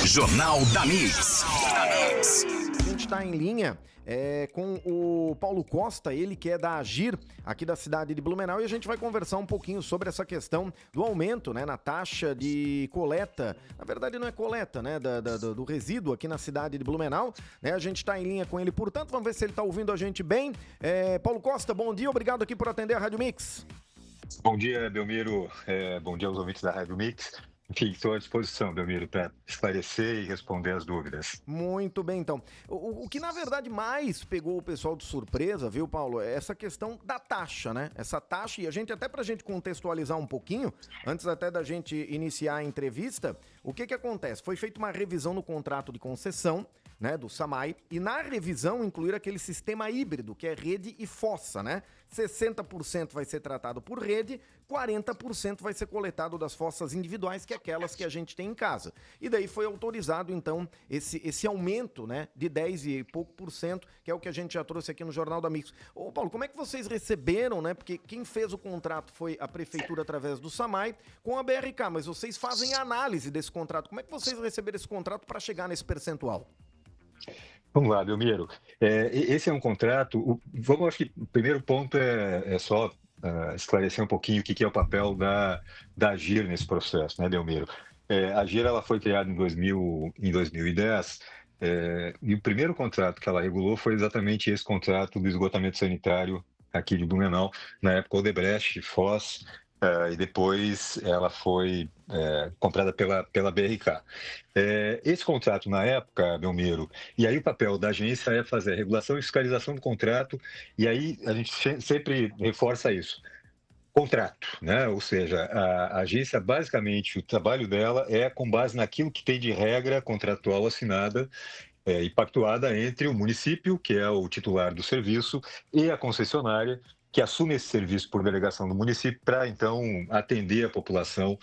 Jornal da Mix. A gente está em linha com o Paulo Costa, ele que é da Agir, aqui da cidade de Blumenau, e a gente vai conversar um pouquinho sobre essa questão do aumento, né, na taxa de coleta, na verdade não é coleta, né, do resíduo aqui na cidade de Blumenau, né, a gente está em linha com ele, portanto, vamos ver se ele está ouvindo a gente bem. Paulo Costa, bom dia, obrigado aqui por atender a Rádio Mix. Bom dia, Belmiro. Bom dia aos ouvintes da Rádio Mix. Enfim, estou à disposição, Belmiro, para esclarecer e responder as dúvidas. Muito bem, então. O que, na verdade, mais pegou o pessoal de surpresa, viu, Paulo, é essa questão da taxa, né? Essa taxa, e a gente, até pra gente contextualizar um pouquinho, antes até da gente iniciar a entrevista, o que acontece? Foi feita uma revisão no contrato de concessão, né, do SAMAI, e na revisão incluir aquele sistema híbrido, que é rede e fossa, né? 60% vai ser tratado por rede, 40% vai ser coletado das fossas individuais, que é aquelas que a gente tem em casa. E daí foi autorizado, então, esse aumento, né, de 10 e pouco por cento, que é o que a gente já trouxe aqui no Jornal da Mix. Ô, Paulo, como é que vocês receberam, né? Porque quem fez o contrato foi a prefeitura através do SAMAI com a BRK, mas vocês fazem análise desse contrato. Como é que vocês receberam esse contrato para chegar nesse percentual? Vamos lá, Belmiro. Esse é um contrato. Acho que o primeiro ponto é só esclarecer um pouquinho o que é o papel da Agir nesse processo, né, Belmiro? A Agir ela foi criada em 2010. E o primeiro contrato que ela regulou foi exatamente esse contrato do esgotamento sanitário aqui de Blumenau, na época Odebrecht, Foz, e depois ela foi comprada pela BRK. Esse contrato, na época, Belmiro, e aí o papel da agência é fazer a regulação e fiscalização do contrato, e aí a gente sempre reforça isso. Contrato, né? Ou seja, a agência, basicamente, o trabalho dela é com base naquilo que tem de regra contratual assinada e pactuada entre o município, que é o titular do serviço, e a concessionária, que assume esse serviço por delegação do município para, então, atender a população,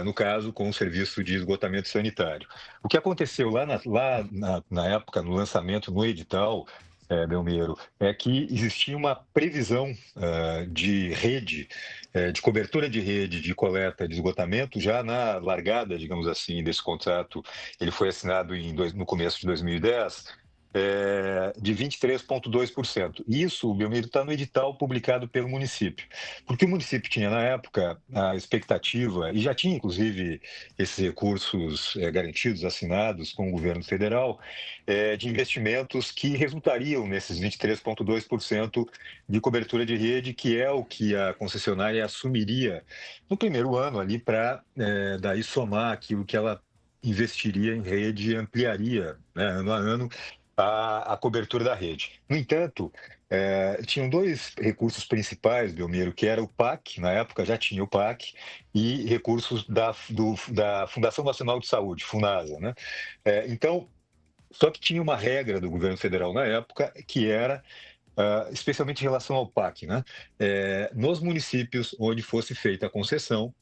no caso, com o serviço de esgotamento sanitário. O que aconteceu lá na época, no lançamento, no edital, Belmiro, é que existia uma previsão de rede, de cobertura de rede de coleta de esgotamento já na largada, digamos assim, desse contrato. Ele foi assinado no começo de 2010, de 23,2%. Isso, Belmiro, está no edital publicado pelo município. Porque o município tinha, na época, a expectativa, e já tinha, inclusive, esses recursos garantidos, assinados com o governo federal, de investimentos que resultariam nesses 23,2% de cobertura de rede, que é o que a concessionária assumiria no primeiro ano ali para daí somar aquilo que ela investiria em rede e ampliaria, né, ano a ano, a cobertura da rede. No entanto, tinham dois recursos principais, Belmiro, que era o PAC, na época já tinha o PAC, e recursos da Fundação Nacional de Saúde, FUNASA, né? Então, só que tinha uma regra do governo federal na época, que era, especialmente em relação ao PAC, né? Nos municípios onde fosse feita a concessão,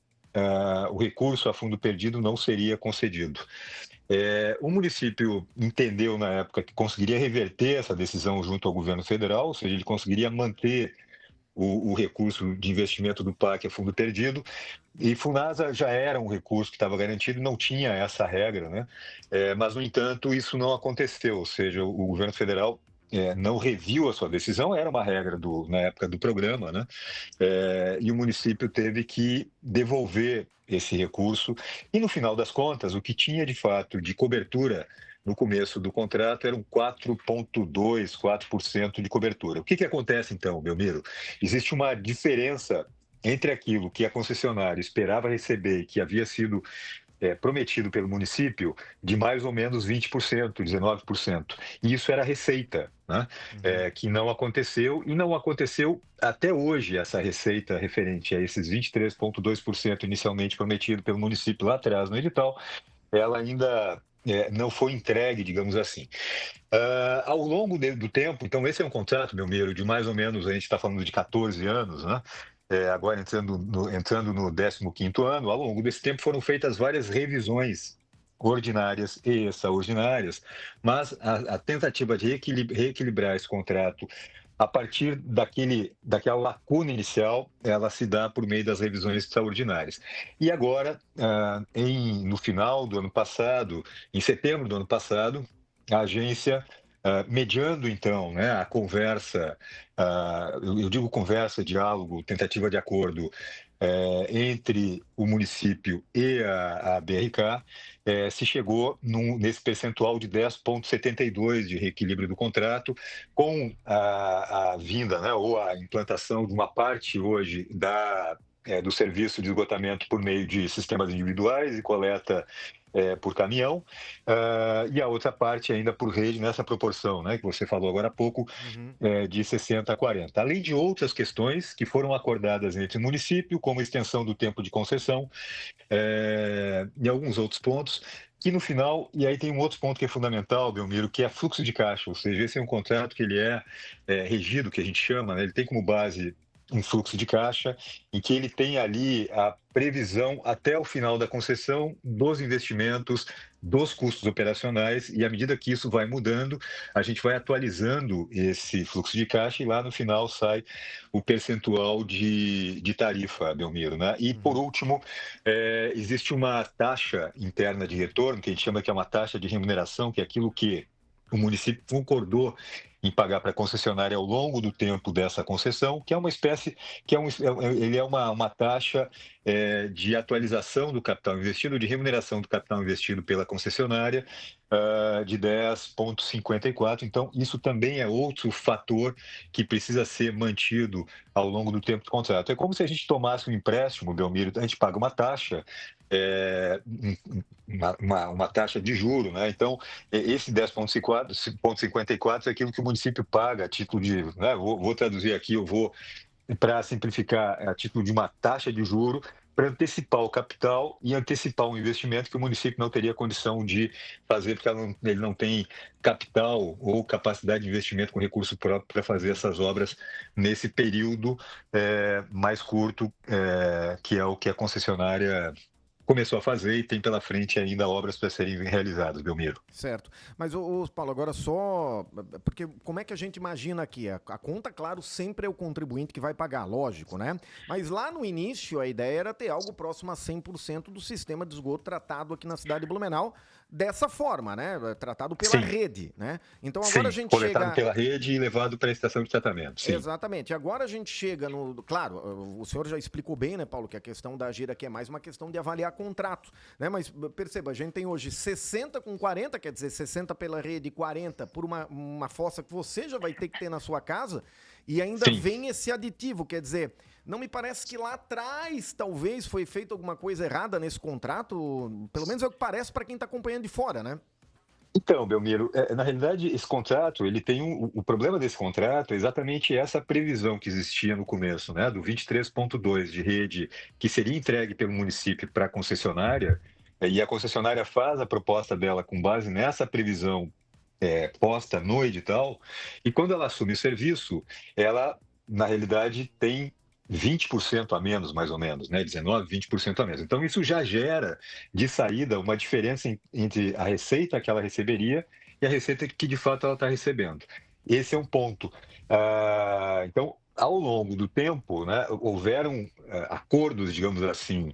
o recurso a fundo perdido não seria concedido. O município entendeu na época que conseguiria reverter essa decisão junto ao governo federal, ou seja, ele conseguiria manter o recurso de investimento do PAC a fundo perdido, e FUNASA já era um recurso que estava garantido, não tinha essa regra, né? Mas, no entanto, isso não aconteceu, ou seja, o governo federal não reviu a sua decisão, era uma regra na época do programa, né? E o município teve que devolver esse recurso. E, no final das contas, o que tinha de fato de cobertura no começo do contrato eram 4,2%, 4% de cobertura. O que acontece, então, Belmiro? Existe uma diferença entre aquilo que a concessionária esperava receber, que havia sido prometido pelo município, de mais ou menos 20%, 19%. E isso era receita, né? Que não aconteceu, e não aconteceu até hoje essa receita referente a esses 23,2% inicialmente prometido pelo município lá atrás no edital, ela ainda não foi entregue, digamos assim. Ao longo do tempo, então esse é um contrato, Belmiro, de mais ou menos, a gente está falando de 14 anos, né? Agora entrando no 15º ano, ao longo desse tempo foram feitas várias revisões ordinárias e extraordinárias, mas a tentativa de reequilibrar esse contrato a partir daquela lacuna inicial, ela se dá por meio das revisões extraordinárias. E agora, no final do ano passado, em setembro do ano passado, a agência, mediando então, né, a conversa, eu digo conversa, diálogo, tentativa de acordo, entre o município e a BRK, se chegou nesse percentual de 10,72 de reequilíbrio do contrato, com a vinda, né, ou a implantação de uma parte hoje do serviço de esgotamento por meio de sistemas individuais e coleta por caminhão, e a outra parte ainda por rede nessa proporção, né, que você falou agora há pouco, de 60 a 40. Além de outras questões que foram acordadas entre o município, como a extensão do tempo de concessão, e alguns outros pontos, que no final, e aí tem um outro ponto que é fundamental, Belmiro, que é fluxo de caixa, ou seja, esse é um contrato que ele é regido, que a gente chama, né, ele tem como base um fluxo de caixa, em que ele tem ali a previsão até o final da concessão dos investimentos, dos custos operacionais, e à medida que isso vai mudando, a gente vai atualizando esse fluxo de caixa e lá no final sai o percentual de tarifa, Belmiro, né? E por último, existe uma taxa interna de retorno, que a gente chama que é uma taxa de remuneração, que é aquilo que o município concordou em pagar para a concessionária ao longo do tempo dessa concessão, que é uma espécie, ele é uma taxa de atualização do capital investido, de remuneração do capital investido pela concessionária, de 10,54. Então, isso também é outro fator que precisa ser mantido ao longo do tempo do contrato. É como se a gente tomasse um empréstimo, Belmiro, a gente paga uma taxa, uma taxa de juro, né? Então, esse 10,54 é aquilo que o município paga a título de, né? Vou traduzir aqui, para simplificar, a título de uma taxa de juro, para antecipar o capital e antecipar um investimento que o município não teria condição de fazer, porque ele não tem capital ou capacidade de investimento com recurso próprio para fazer essas obras nesse período mais curto, que é o que a concessionária começou a fazer e tem pela frente ainda obras para serem realizadas, Belmiro. Certo. Mas, Paulo, agora só... Porque como é que a gente imagina aqui? A conta, claro, sempre é o contribuinte que vai pagar, lógico, né? Mas lá no início a ideia era ter algo próximo a 100% do sistema de esgoto tratado aqui na cidade de Blumenau dessa forma, né? Tratado pela rede, né? Então agora a gente coletado pela rede e levado para a estação de tratamento. Sim. Exatamente. Agora a gente chega no... Claro, o senhor já explicou bem, né, Paulo, que a questão da AGIR aqui é mais uma questão de avaliar contrato, né? Mas perceba, a gente tem hoje 60 com 40, quer dizer, 60 pela rede e 40 por uma fossa que você já vai ter que ter na sua casa, e ainda vem esse aditivo, quer dizer, não me parece que lá atrás talvez foi feita alguma coisa errada nesse contrato, pelo menos é o que parece para quem está acompanhando de fora, né? Então, Belmiro, na realidade, esse contrato, ele tem o problema desse contrato é exatamente essa previsão que existia no começo, né, do 23,2 de rede que seria entregue pelo município para a concessionária, e a concessionária faz a proposta dela com base nessa previsão posta no edital, e quando ela assume o serviço, ela, na realidade, tem 20% a menos, mais ou menos, né? 19%, 20% a menos. Então, isso já gera, de saída, uma diferença entre a receita que ela receberia e a receita que, de fato, ela está recebendo. Esse é um ponto. Então, ao longo do tempo, né, houveram acordos, digamos assim,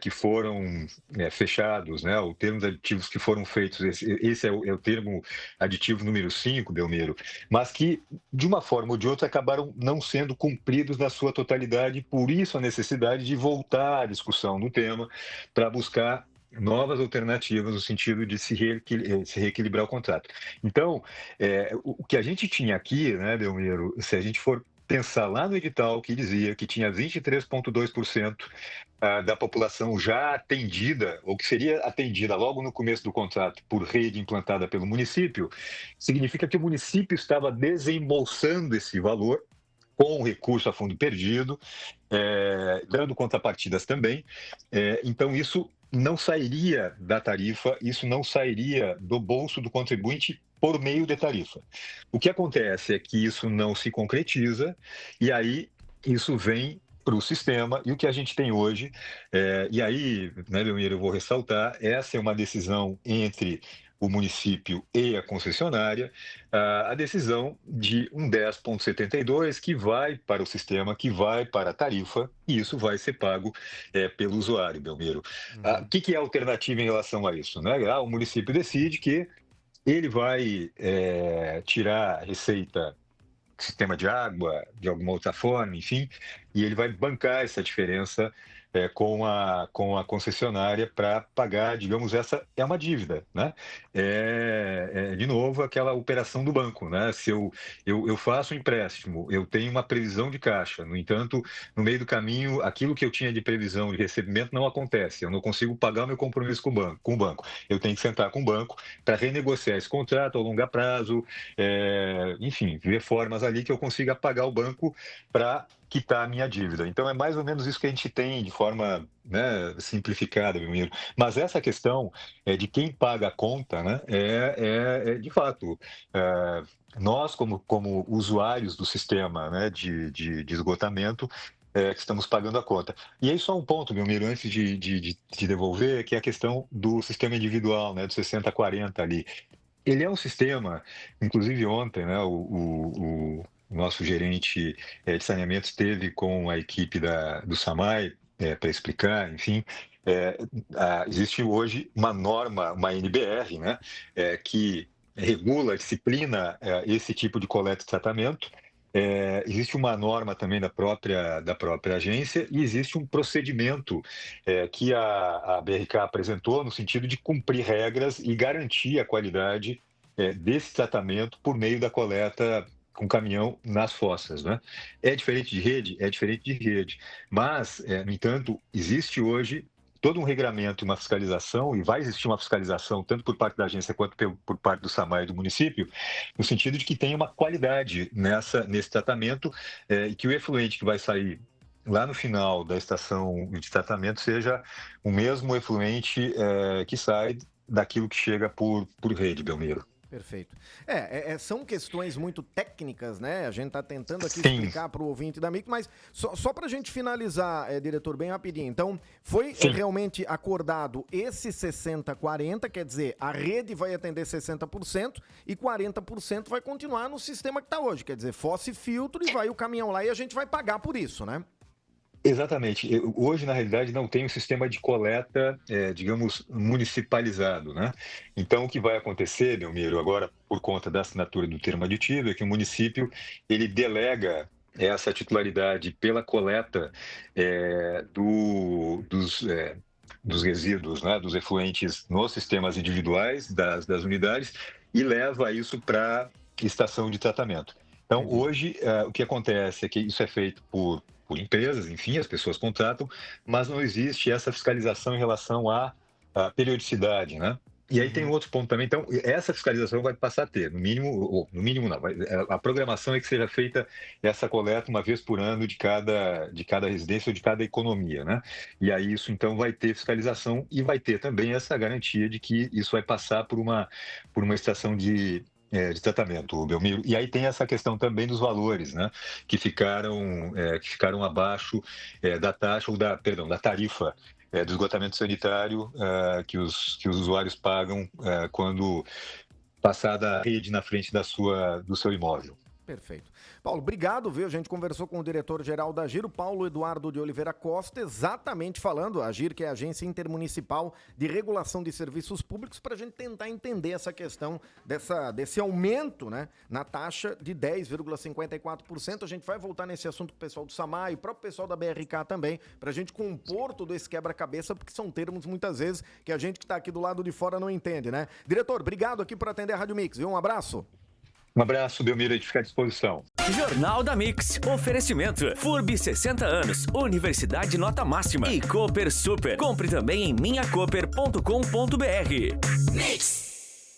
que foram fechados, né, o termo de aditivos que foram feitos, esse é o termo aditivo número 5, Belmiro, mas que, de uma forma ou de outra, acabaram não sendo cumpridos na sua totalidade, por isso a necessidade de voltar à discussão no tema para buscar novas alternativas no sentido de se reequilibrar o contrato. Então, o que a gente tinha aqui, né, Belmiro, se a gente for pensar lá no edital que dizia que tinha 23,2% da população já atendida, ou que seria atendida logo no começo do contrato por rede implantada pelo município, significa que o município estava desembolsando esse valor com recurso a fundo perdido, dando contrapartidas também. Então, isso não sairia da tarifa, isso não sairia do bolso do contribuinte por meio de tarifa. O que acontece é que isso não se concretiza e aí isso vem para o sistema, e o que a gente tem hoje, e aí, né, Belmiro, eu vou ressaltar, essa é uma decisão entre o município e a concessionária, a decisão de um 10,72 que vai para o sistema, que vai para a tarifa, e isso vai ser pago pelo usuário, Belmiro. O que é a alternativa em relação a isso, né? O município decide que ele vai tirar a receita sistema de água, de alguma outra forma, enfim, e ele vai bancar essa diferença com a concessionária para pagar, digamos, essa é uma dívida, né? De novo, aquela operação do banco, né? Se eu faço um empréstimo, eu tenho uma previsão de caixa, no entanto, no meio do caminho, aquilo que eu tinha de previsão de recebimento não acontece, eu não consigo pagar o meu compromisso com o banco. Eu tenho que sentar com o banco para renegociar esse contrato a longo prazo, enfim, ver formas ali que eu consiga pagar o banco para quitar a minha dívida. Então, é mais ou menos isso que a gente tem de forma, né, simplificada, meu amigo. Mas essa questão de quem paga a conta, né, de fato, nós, como usuários do sistema, né, de esgotamento, que estamos pagando a conta. E aí só um ponto, meu amigo, antes de devolver, que é a questão do sistema individual, né, do 60-40 ali. Ele é um sistema, inclusive ontem, né, o nosso gerente de saneamento esteve com a equipe do SAMAI para explicar, enfim. Existe hoje uma norma, uma NBR, né, que regula, disciplina esse tipo de coleta e tratamento. Existe uma norma também da própria agência e existe um procedimento que a BRK apresentou no sentido de cumprir regras e garantir a qualidade desse tratamento por meio da coleta com caminhão nas fossas, né? É diferente de rede? É diferente de rede. Mas, no entanto, existe hoje todo um regramento, uma fiscalização, e vai existir uma fiscalização tanto por parte da agência quanto por parte do SAMAI e do município, no sentido de que tenha uma qualidade nesse tratamento e que o efluente que vai sair lá no final da estação de tratamento seja o mesmo efluente que sai daquilo que chega por rede, Belmiro. Perfeito. São questões muito técnicas, né? A gente está tentando aqui Sim. explicar para o ouvinte da MIC, mas só para a gente finalizar, diretor, bem rapidinho. Então, foi realmente acordado esse 60-40, quer dizer, a rede vai atender 60% e 40% vai continuar no sistema que está hoje, quer dizer, fossa e filtro, e vai o caminhão lá e a gente vai pagar por isso, né? Exatamente. Hoje, na realidade, não tem um sistema de coleta, digamos, municipalizado, né? Então, o que vai acontecer, Belmiro, agora, por conta da assinatura do termo aditivo, é que o município, ele delega essa titularidade pela coleta dos resíduos, né, dos efluentes nos sistemas individuais das unidades e leva isso para estação de tratamento. Então, hoje, o que acontece é que isso é feito por empresas, enfim, as pessoas contratam, mas não existe essa fiscalização em relação à periodicidade, né? E aí tem um outro ponto também. Então, essa fiscalização vai passar a ter, no mínimo não, a programação é que seja feita essa coleta uma vez por ano de cada residência ou de cada economia, né? E aí isso, então, vai ter fiscalização e vai ter também essa garantia de que isso vai passar por uma estação de tratamento, Belmiro. E aí tem essa questão também dos valores, né? Que ficaram abaixo da taxa, ou da tarifa do esgotamento sanitário que os usuários pagam quando passada a rede na frente do seu imóvel. Perfeito. Paulo, obrigado, viu? A gente conversou com o diretor-geral da AGIR, o Paulo Eduardo de Oliveira Costa, exatamente falando, a AGIR, que é a Agência Intermunicipal de Regulação de Serviços Públicos, para a gente tentar entender essa questão desse aumento, né, na taxa de 10,54%. A gente vai voltar nesse assunto com o pessoal do SAMAI e o próprio pessoal da BRK também, para a gente compor todo esse quebra-cabeça, porque são termos, muitas vezes, que a gente que está aqui do lado de fora não entende, né? Diretor, obrigado aqui por atender a Rádio Mix, viu? Um abraço. Um abraço, Belmiro, de ficar à disposição. Jornal da Mix. Oferecimento. FURB 60 anos. Universidade nota máxima. E Cooper Super. Compre também em minhacoper.com.br. Mix.